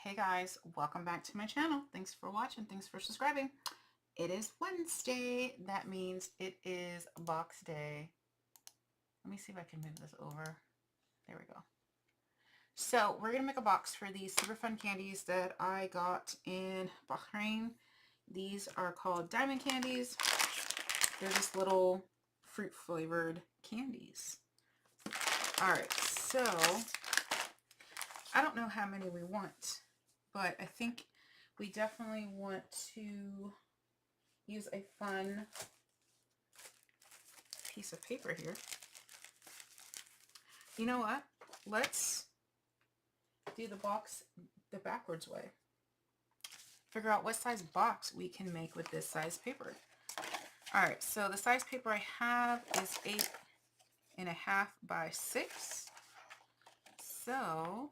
Hey guys, welcome back to my channel. Thanks for watching. Thanks for subscribing. It is Wednesday. That means it is box day. Let me see if I can move this over. There we go. So we're going to make a box for these super fun candies that I got in Bahrain. These are called diamond candies. They're just little fruit flavored candies. Alright, so I don't know how many we want, but I think we definitely want to use a fun piece of paper here. You know what? Let's do the box the backwards way. Figure out what size box we can make with this size paper. Alright, so the size paper I have is 8.5 by 6. So,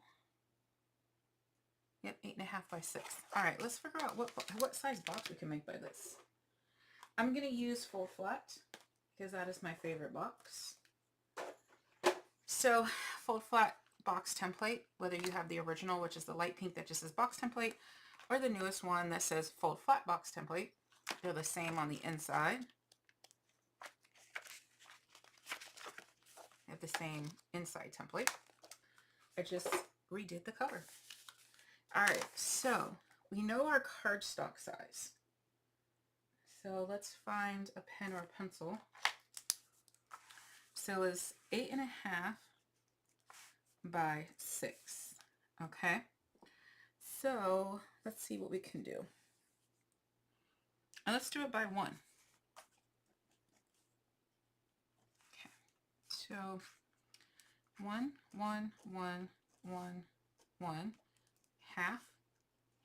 yep, 8.5 by 6. Alright, let's figure out what size box we can make by this. I'm going to use Fold Flat because that is my favorite box. So, Fold Flat box template, whether you have the original, which is the light pink that just says box template, or the newest one that says Fold Flat box template, they're the same on the inside. They have the same inside template. I just redid the cover. Alright, so we know our cardstock size. So let's find a pen or a pencil. So it's 8.5 by 6. Okay. So let's see what we can do. And let's do it by 1. Okay. So 1, 1, 1, 1, 1, half,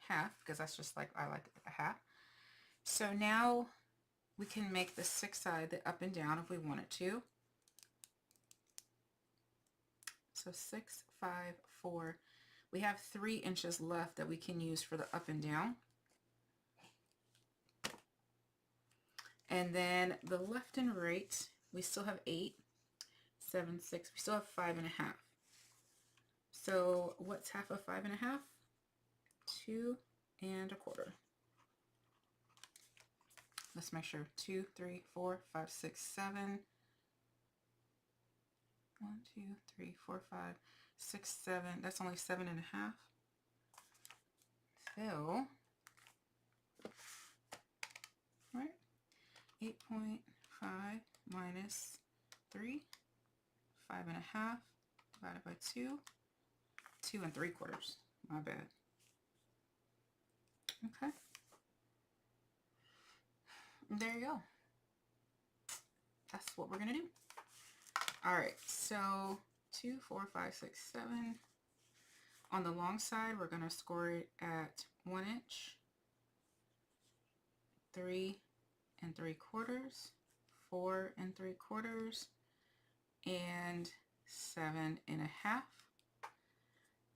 half, because that's just like I like a half. So now we can make the 6 side the up and down if we wanted to. So 6, 5, 4. We have 3 inches left that we can use for the up and down. And then the left and right, we still have 8, 7, 6. We still have 5.5. So what's half of 5.5? 2 1/4. Let's make sure. 2, 3, 4, 5, 6, 7. 1, 2, 3, 4, 5, 6, 7. That's only 7.5. So, right, 8.5 minus 3, 5.5 divided by 2, 2 3/4. My bad. Okay. And there you go. That's what we're going to do. Alright, so 2, 4, 5, 6, 7. On the long side, we're going to score it at 1 inch, 3 3/4, 4 3/4, and 7.5.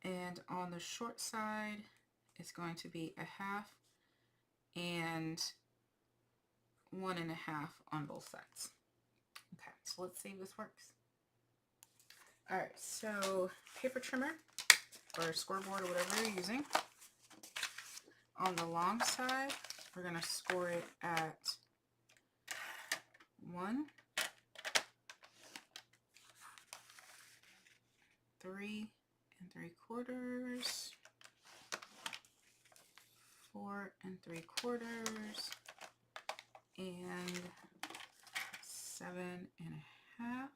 And on the short side, it's going to be a half and 1.5 on both sides. Okay, so let's see if this works. Alright, so paper trimmer or scoreboard or whatever you're using. On the long side, we're going to score it at 1, 3 3/4, 4 3/4, and 7.5.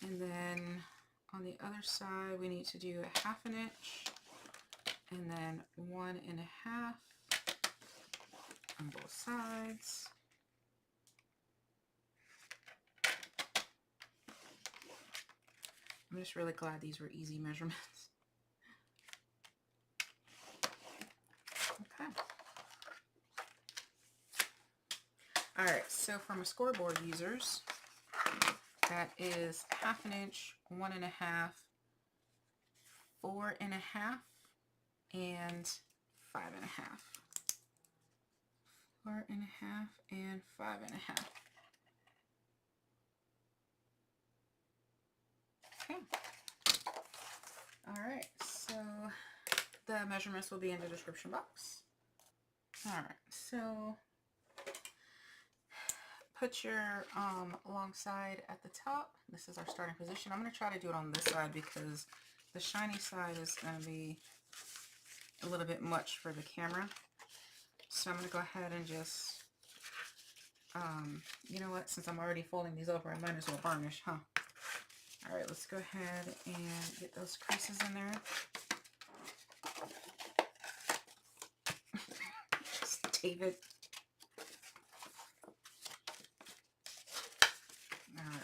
And then on the other side, we need to do a 1/2 inch and then 1.5 on both sides. I'm just really glad these were easy measurements. Okay. Alright, so for my scoreboard users, that is 1/2 inch, 1.5, 4.5, and 5.5. 4.5 and 5.5. Okay. All right. measurements will be in the description box. Alright, so put your long side at the top. This is our starting position. I'm going to try to do it on this side because the shiny side is going to be a little bit much for the camera. So I'm going to go ahead and just, you know what, since I'm already folding these over, I might as well varnish, huh? Alright, let's go ahead and get those creases in there. Just tape it. Alright.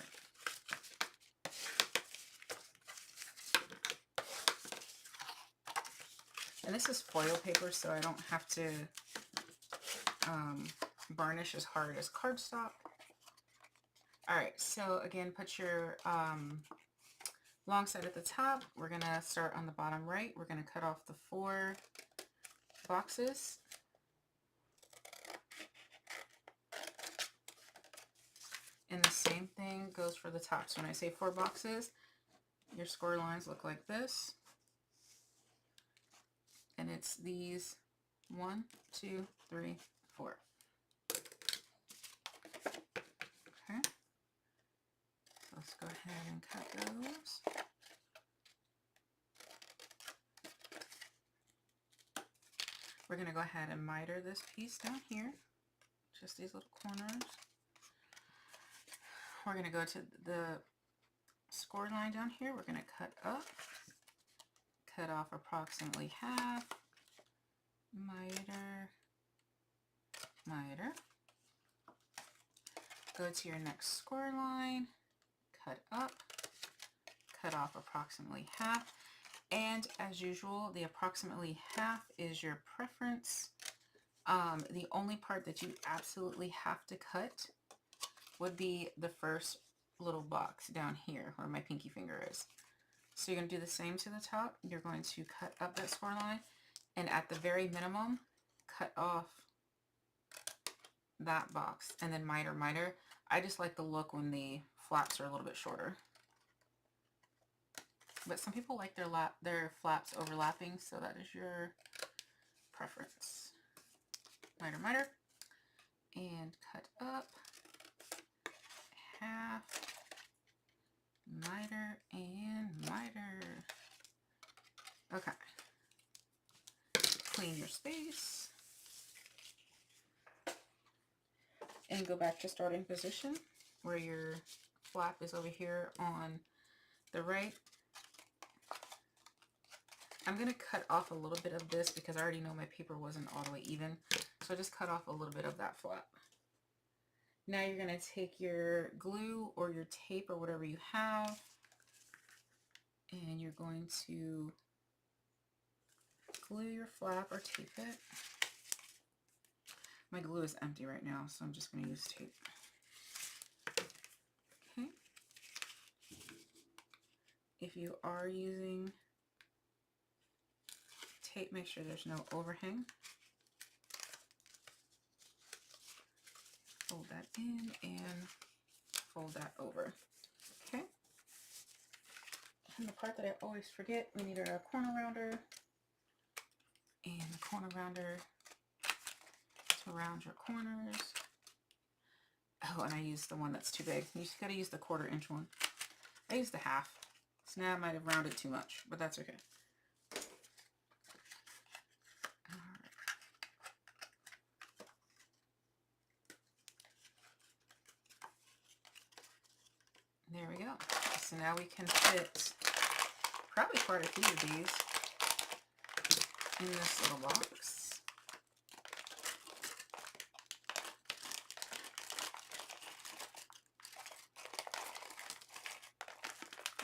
And this is foil paper, so I don't have to varnish as hard as cardstock. Alright, so again, put your long side at the top. We're going to start on the bottom right. We're going to cut off the 4 boxes. And the same thing goes for the top. So when I say 4 boxes, your score lines look like this. And it's these 1, 2, 3, 4. Okay. So let's go ahead and cut those. We're going to go ahead and miter this piece down here. Just these little corners. We're going to go to the score line down here. We're going to cut up. Cut off approximately half, miter, miter. Go to your next score line, cut up, cut off approximately half, and as usual, the approximately half is your preference. The only part that you absolutely have to cut would be the first little box down here where my pinky finger is. So you're going to do the same to the top. You're going to cut up that score line, and at the very minimum, cut off that box, and then miter, miter. I just like the look when the flaps are a little bit shorter. But some people like their flaps overlapping, so that is your preference. Miter, miter, and cut up half. Miter and miter. Okay. Clean your space. And go back to starting position where your flap is over here on the right. I'm going to cut off a little bit of this because I already know my paper wasn't all the way even. So I just cut off a little bit of that flap. Now you're going to take your glue or your tape or whatever you have, and you're going to glue your flap or tape it. My glue is empty right now, so I'm just going to use tape. Okay. If you are using tape, make sure there's no overhang. Fold that in and fold that over. Okay. And the part that I always forget, we need a corner rounder. And the corner rounder to round your corners. Oh, and I used the one that's too big. You just got to use the 1/4 inch one. I used the half. So now I might have rounded too much, but that's okay. There we go. So now we can fit probably quite a few of these in this little box.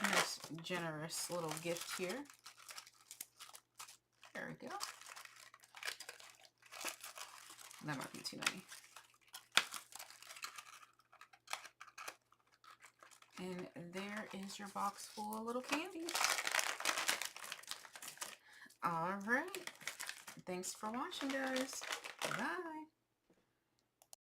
Nice, generous little gift here. There we go. That might be too many. And there is your box full of little candies. All right. Thanks for watching, guys. Bye.